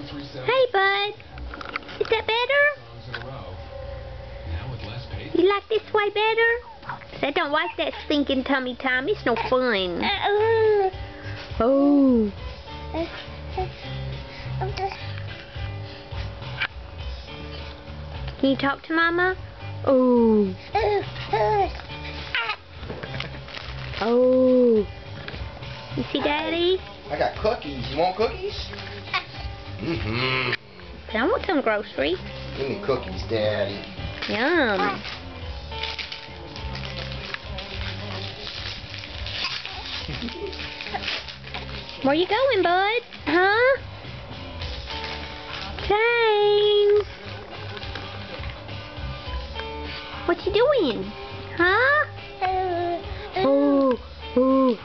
Hey, bud. Is that better? You like this way better? I don't like that stinking tummy time. It's no fun. Oh. Can you talk to Mama? Oh. Oh. You see Daddy? I got cookies. You want cookies? Mm-hmm. I want some groceries. Give me cookies, Daddy. Yum. Where you going, bud? Huh? James. What you doing? Huh? Oh. Oh.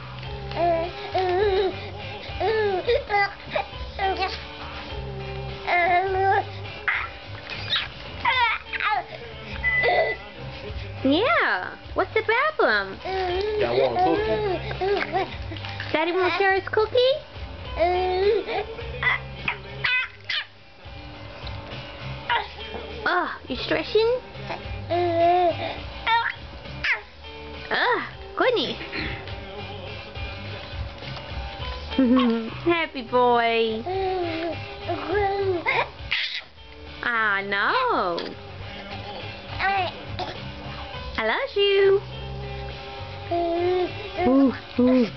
Yeah. What's the problem? I want a cookie. Daddy won't share his cookie? Oh, you stressing? Goodness. Happy boy. I know. I love you. Ooh, ooh.